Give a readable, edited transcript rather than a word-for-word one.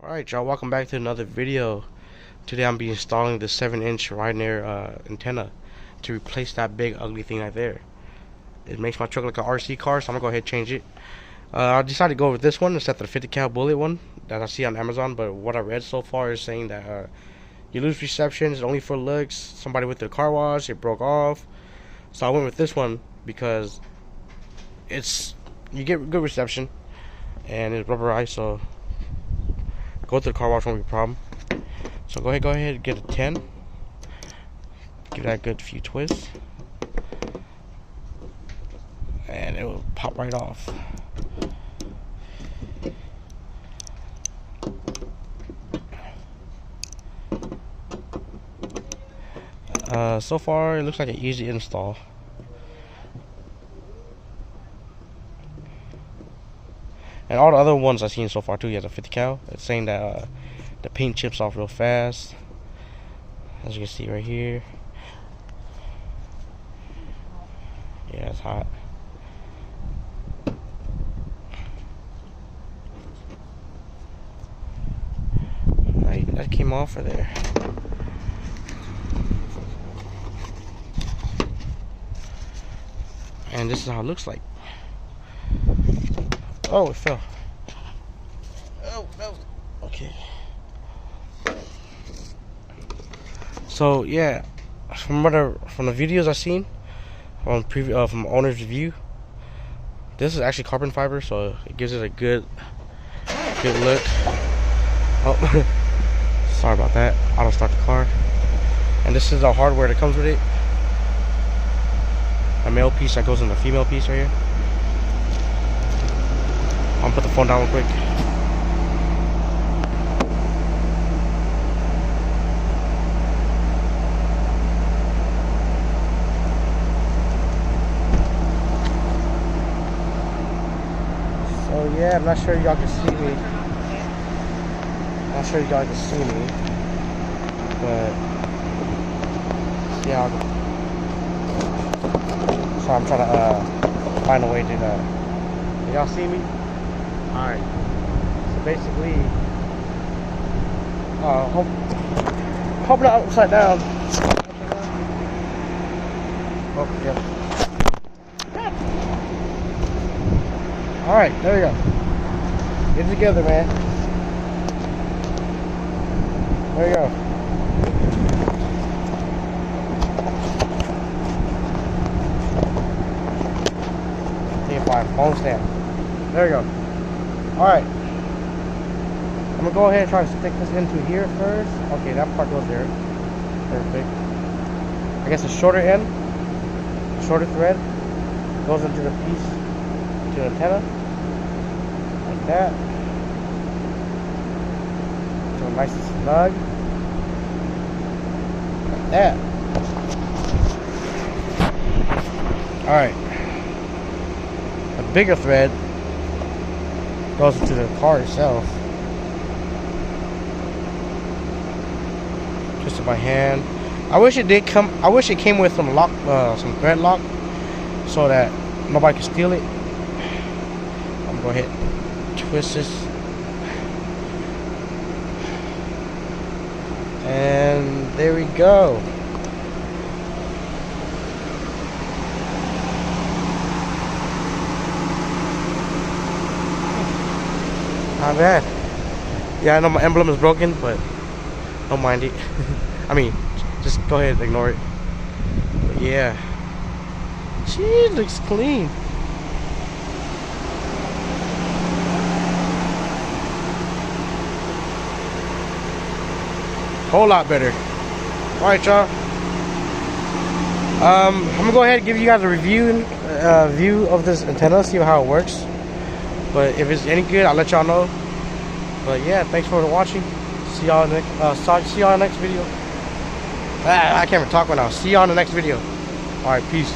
Alright y'all, welcome back to another video. Today I'm be installing the 7-inch Rydonair antenna to replace that big ugly thing right there. It makes my truck like an RC car, so I'm gonna go ahead and change it. I decided to go with this one instead of the 50 cal bullet one that I see on Amazon, but what I read so far is saying that you lose reception, it's only for looks. Somebody with their car wash, it broke off. So I went with this one because you get good reception and it's rubberized, so go to the car wash won't be a problem. So go ahead and get a 10. Give that a good few twists. And it will pop right off. So far it looks like an easy install. And all the other ones I've seen so far too, he has a 50 cal. It's saying that the paint chips off real fast, as you can see right here. Yeah, it's hot. That came off of there. And this is how it looks like. Oh, it fell. Oh no. Okay. So yeah, from the videos I've seen from owner's review, this is actually carbon fiber, so it gives it a good look. Oh, sorry about that. Auto start the car. And this is the hardware that comes with it. A male piece that goes in the female piece right here. I'm gonna put the phone down real quick. So yeah, I'm not sure y'all can see me. Not sure y'all can see me, but yeah. So I'm trying to find a way to. Can y'all see me? Alright, so basically, hope not upside down. Oh, yeah. Alright, there we go. Get it together, man. There you go. Can't find phone stand. There you go. Alright, I'm gonna go ahead and try to stick this into here first. Okay, that part goes there. Perfect. I guess the shorter end, shorter thread, goes into the piece, to the antenna, like that. So nice and snug, like that. Alright, the bigger thread goes into the car itself. Just in my hand. I wish it came with some lock, some thread lock, so that nobody can steal it. I'm gonna go ahead and twist this, and there we go. Not bad. Yeah, I know my emblem is broken, but don't mind it. I mean, just go ahead and ignore it. But yeah. She looks clean. Whole lot better. Alright, y'all. I'm gonna go ahead and give you guys a view of this antenna, see how it works. But if it's any good, I'll let y'all know. But yeah, thanks for watching. See y'all in the next video. I can't even talk right now. See y'all in the next video. Alright, peace.